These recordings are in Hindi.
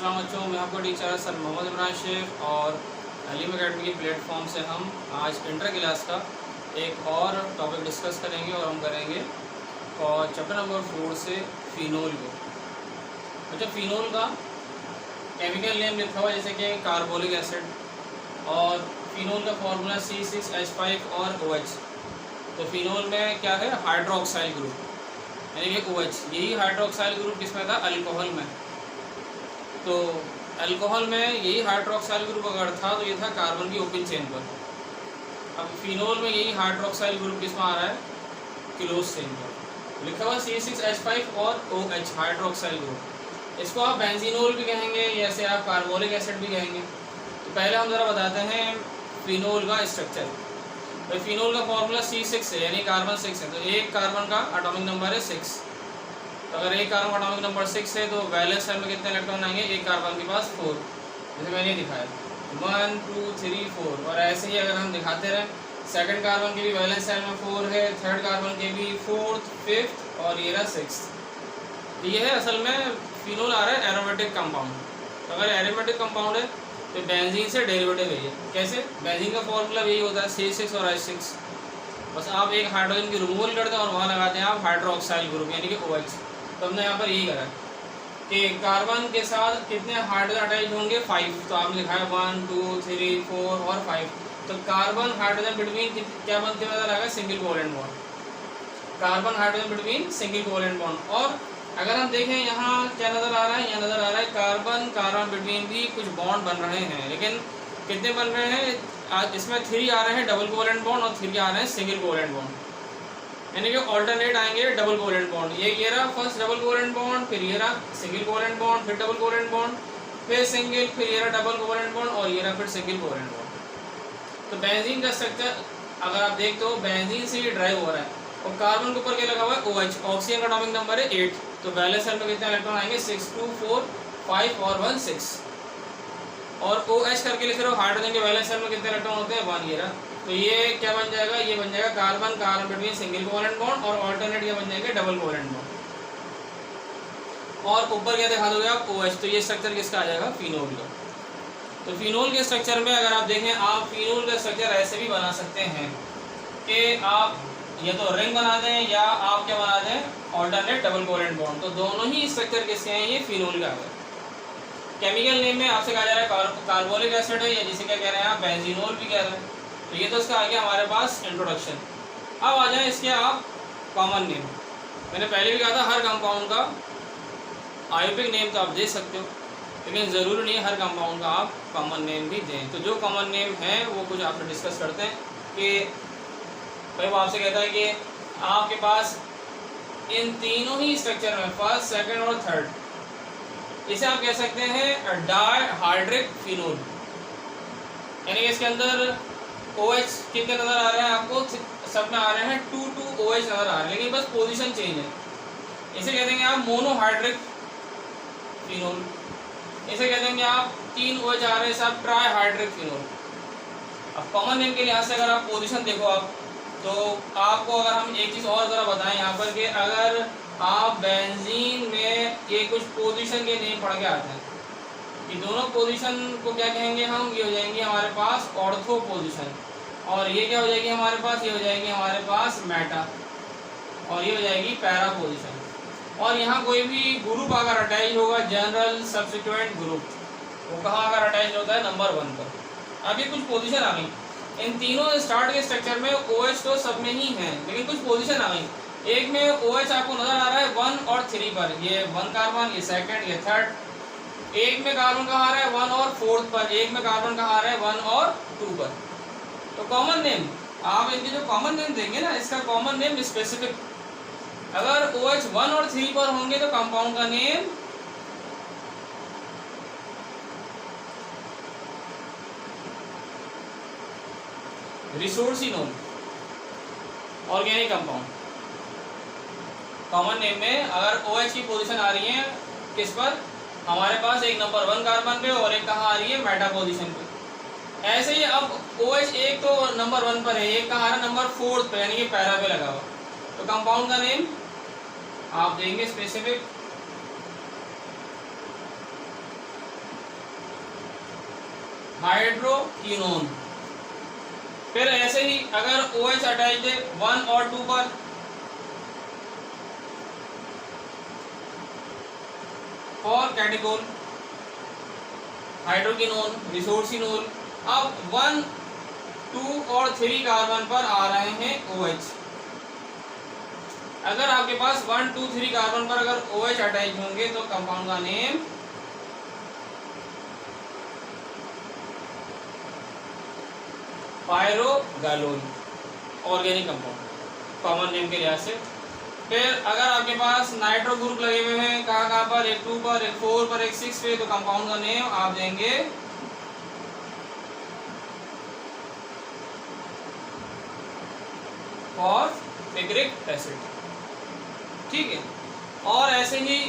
अस्सलाम बच्चों, मैं आपका टीचर सर मोहम्मद इमरान शेख और अलीम अकेडमी के प्लेटफॉर्म से हम आज इंटर क्लास का एक और टॉपिक डिस्कस करेंगे और हम करेंगे और चैप्टर नंबर 4 से फिनोल को। अच्छा, फिनोल का केमिकल नेम लिखा हुआ जैसे कि कार्बोलिक एसिड और फिनोल का फॉर्मूला C6H5 और OH। तो फिनोल में क्या है, हाइड्रोक्साइल ग्रुप यानी कि OH। यही हाइड्रोक्साइल ग्रुप किसमें था, अल्कोहल में। तो अल्कोहल में यही हाइड्रोक्साइल ग्रुप अगर था तो ये था कार्बन की ओपन चेन पर। अब फिनोल में यही हाइड्रोक्साइल ग्रुप किसमें आ रहा है, क्लोज चेन पर। लिखा हुआ C6H5 और OH हाइड्रोक्साइल ग्रुप। इसको आप बेंजीनोल भी कहेंगे, जैसे आप कार्बोलिक एसिड भी कहेंगे। तो पहले हम ज़रा बताते हैं फिनोल का स्ट्रक्चर। तो फिनोल का फॉर्मूला C6 है यानी कार्बन 6 है। तो एक कार्बन का एटॉमिक नंबर है 6। तो अगर एक कार्बन का एटॉमिक नंबर 6 है तो वैलेंस शेल में कितने इलेक्ट्रॉन आएंगे, एक कार्बन के पास 4, जैसे मैंने दिखाया 1 2 3 4। और ऐसे ही अगर हम दिखाते रहें, सेकंड कार्बन के भी वैलेंस शेल में 4 है, थर्ड कार्बन के भी 4th 5th और ये रहा 6th। तो ये है असल में फिनोल आ रहा है एरोमेटिक कंपाउंड। तो अगर एरोमेटिक कंपाउंड है तो बेंजीन से डेरिवेटिव है। कैसे, बेंजीन का फॉर्मूला यही होता है C6 और H6। बस आप एक हाइड्रोजन की रिमूवल करते हैं और वहाँ लगाते हैं आप हाइड्रोक्साइल ग्रुप यानी कि OH। तो हमने यहाँ पर यही करा कि कार्बन के साथ कितने हाइड्रोजन अटैच होंगे, 5। तो आपने लिखा है 1 2 3 4 और 5। तो कार्बन हाइड्रोजन बिटवीन क्या बनते हुए नजर आएगा, single covalent bond. Carbon hydrogen between single covalent bond. और अगर हम देखें यहाँ क्या नज़र आ रहा है, यहाँ नज़र आ रहा है कार्बन कार्बन बिटवीन भी कुछ बॉन्ड बन रहे हैं, लेकिन कितने बन रहे हैं, इसमें 3 आ रहे हैं डबल कोवेलेंट बॉन्ड और 3 आ रहे हैं सिंगल कोवेलेंट बॉन्ड, यानी कि ऑल्टरनेट आएंगे डबल कोवेलेंट बॉन्ड। ये रहा फर्स्ट डबल कोवेलेंट बॉन्ड, फिर ये रहा सिंगल कोवेलेंट बॉन्ड, फिर डबल कोवेलेंट बॉन्ड, फिर सिंगल, फिर ये रहा डबल कोवेलेंट बॉन्ड और ये रहा फिर सिंगल कोवेलेंट बॉन्ड। तो बेंजीन का स्ट्रक्चर अगर आप देखते हो, बेंजीन से ये ड्राइव हो रहा है और कार्बन के ऊपर क्या लगा हुआ है, OH। ऑक्सीजन का एटॉमिक नंबर है 8। तो वैलेंस शेल में कितने इलेक्ट्रॉन आएंगे, 6 2 4 5 और 1 6। और OH करके लिख रहे हो, हाइड्रोजन के वैलेंस शेल में कितने इलेक्ट्रॉन होते हैं, 1। ये रहा। तो ये क्या बन जाएगा, ये बन जाएगा carbon carbon between single covalent bond और ऑल्टरनेट ये बन जाएंगे डबल कोवेलेंट बॉन्ड। और ऊपर क्या दिखा दोगे आप, OH। तो ये स्ट्रक्चर किसका आ जाएगा, फिनोल का। तो फिनोल के स्ट्रक्चर में अगर आप देखें, आप फिनोल का स्ट्रक्चर ऐसे भी बना सकते हैं कि आप या तो रिंग बना दें या आप क्या बना दें, ऑल्टरनेट डबल कोवेलेंट बॉन्ड। तो दोनों ही स्ट्रक्चर किसके हैं, ये फिनोल का है। केमिकल नेम में आपसे कहा जा रहा है कार्बोलिक एसिड है, या जिसे क्या कह रहे हैं आप, बेंजीनोल भी कह रहे हैं। तो ये तो इसका आ गया हमारे पास इंट्रोडक्शन। अब आ जाए इसके आप कॉमन नेम। मैंने पहले भी कहा था हर कंपाउंड का आयोपिक नेम तो आप दे सकते हो, लेकिन ज़रूरी नहीं हर कंपाउंड का आप कॉमन नेम भी दें। तो जो कॉमन नेम है वो कुछ आपसे डिस्कस करते हैं कि भाई वो आपसे कहता है कि आपके पास इन तीनों ही स्ट्रक्चर में फर्स्ट सेकंड और थर्ड, इसे आप कह सकते हैं डाइहाइड्रिक फिनोल। यानी कि इसके अंदर OH कितने नज़र आ रहे हैं आपको, सब में आ रहे हैं 2 2 OH नज़र आ रहे हैं, लेकिन बस पोजीशन चेंज है। इसे कह देंगे आप मोनोहाइड्रिक फिनोल। इसे कह देंगे आप 3 OH आ रहे हैं सब ट्राइहाइड्रिक फिनोल। अब कॉमन नेम के लिहाज से अगर आप पोजीशन देखो आप, तो आपको अगर हम एक चीज़ और ज़रा बताएं यहाँ पर कि अगर आप बेंजीन में ये कुछ पोजीशन के नेम पढ़ के आते हैं, ये दोनों पोजीशन को क्या कहेंगे हम, ये हो जाएंगी हमारे पास ऑर्थो पोजीशन, और ये क्या हो जाएगी हमारे पास, ये हो जाएगी हमारे पास मेटा, और ये हो जाएगी पैरा पोजीशन। और यहाँ कोई भी ग्रुप अगर अटैच होगा, जनरल सब्सिक्वेंट ग्रुप, वो कहाँ अगर अटैच होता है, नंबर 1 पर। अब ये कुछ पोजीशन आ गई, इन तीनों स्टार्ट के स्ट्रक्चर में OH तो सब में ही है, लेकिन कुछ पोजीशन आ गई। एक में OH आपको नजर आ रहा है 1 और 3 पर, ये 1 कार्बन, ये सेकंड, ये थर्ड। एक में कार्बन कहाँ आ रहा है 1 और 4th पर, एक में कार्बन कहाँ आ रहा है 1 और 2 पर। तो कॉमन नेम आप इनके जो कॉमन नेम देंगे ना, इसका कॉमन नेम स्पेसिफिक। अगर OH 1 और 3 पर होंगे तो कंपाउंड का name resorcinol, organic compound. Common name में अगर OH की पोजीशन आ रही है किस पर, हमारे पास एक नंबर 1 कार्बन पे और एक कहाँ आ रही है, मेटा पोजीशन पे। ऐसे ही अब OH एक तो नंबर 1 पर है, एक कहाँ आ रहा है नंबर 4th पे, यानी कि पैरा पे लगा हुआ। तो कंपाउंड का नेम आप देंगे स्पेसिफिक। हाइड्रोक्विनोन। फिर ऐसे ही अगर OH अटैच है 1 और 2 पर, फॉर कैटेकोल, हाइड्रोक्विनोन, रिसोर्सिनोल। अब 1, 2 और 3 कार्बन पर आ रहे हैं OH। अगर आपके पास 1, 2, 3 कार्बन पर अगर OH अटैच होंगे तो कंपाउंड का name pyrogallol, organic compound common name के लिहाज से। फिर अगर आपके पास नाइट्रो ग्रुप लगे हुए हैं कहाँ पर, एक 2 पर, एक 4 पर, एक 6 पे, तो कंपाउंड का नेम आप देंगे फॉस्फेरिक एसिड। ठीक है। और ऐसे ही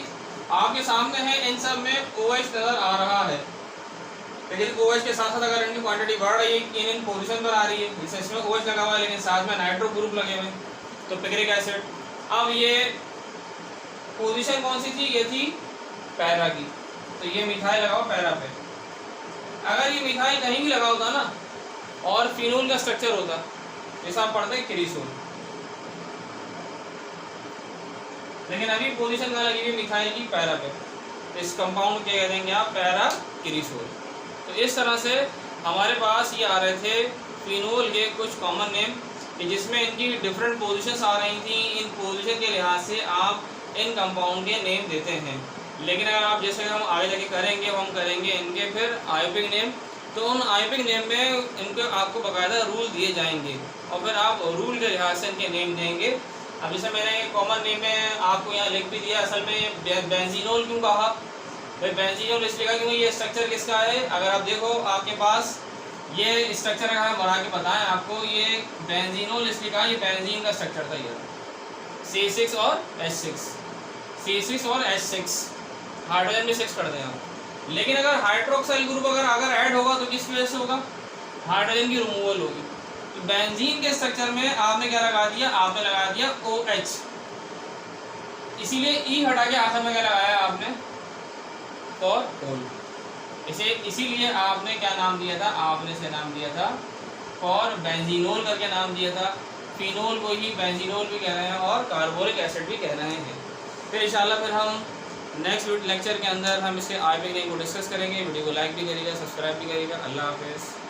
आपके सामने है, इन सब में OH नजर आ रहा है, लेकिन OH के साथ साथ अगर इनकी क्वांटिटी बढ़ रही है, इन पोजीशन पर आ रही है, जैसे इसमें OH लगा हुआ है लेकिन साथ में नाइट्रो ग्रुप लगे हुए हैं, तो पिक्रिक एसिड। अब ये पोजीशन कौन सी थी, ये थी पैरा की, तो ये मिथाइल लगा हुआ पैरा पे। अगर ये मिथाइल कहीं भी लगा होता ना और फिनोल का स्ट्रक्चर होता, जैसा आप पढ़ते हैं क्रिसोल, लेकिन अभी पोजीशन कहाँ लगी हुई मिथाइल की, पैरा पे, तो इस कंपाउंड के कह देंगे आप पैरा क्रिसोल। तो इस तरह से हमारे पास ये आ रहे थे फिनोल के कुछ कॉमन नेम, जिसमें इनकी डिफरेंट पोजीशंस आ रही थी। इन पोजीशन के लिहाज से आप इन कंपाउंड के नेम देते हैं। लेकिन अगर आप जैसे हम आगे जाके करेंगे, हम करेंगे इनके फिर आयोपिक नेम, तो उन आयोपिक नेम में इनके आपको बाकायदा रूल दिए जाएंगे और फिर आप रूल के लिहाज से इनके नेम देंगे। अब जैसे मैंने कॉमन नेम में आपको यहाँ लिख भी दिया, असल में बेंजीनोल क्यों कहा भाई, बेंजीनोल इसलिए कहा क्योंकि ये स्ट्रक्चर किसका है। अगर आप देखो आपके पास ये स्ट्रक्चर अगर हम बना के बताएं आपको, ये बेंजीनोल इसलिए कहा, ये बेंजीन का स्ट्रक्चर था, ये C6 और H6, C6 और H6, हाइड्रोजन भी 6 कर दें आप। लेकिन अगर हाइड्रोक्साइल ग्रुप अगर ऐड होगा तो किस वजह से होगा, हाइड्रोजन की रिमूवल होगी। तो बेंजीन के स्ट्रक्चर में आपने क्या लगा दिया, आपने लगा दिया OH, इसीलिए E हटा के आखिर में क्या लगाया आपने, फॉर। इसे इसीलिए आपने क्या नाम दिया था, आपने इसे नाम दिया था फॉर बेंजीनोल करके नाम दिया था। फिनोल को ही बेंजीनोल भी कह रहे हैं और कार्बोनिक एसिड भी कह रहे हैं। फिर इंशाल्लाह फिर हम नेक्स्ट लेक्चर के अंदर हम इसके आयोपिक नेम को डिस्कस करेंगे। वीडियो को लाइक भी करिएगा, सब्सक्राइब भी करिएगा। अल्लाह हाफिज़।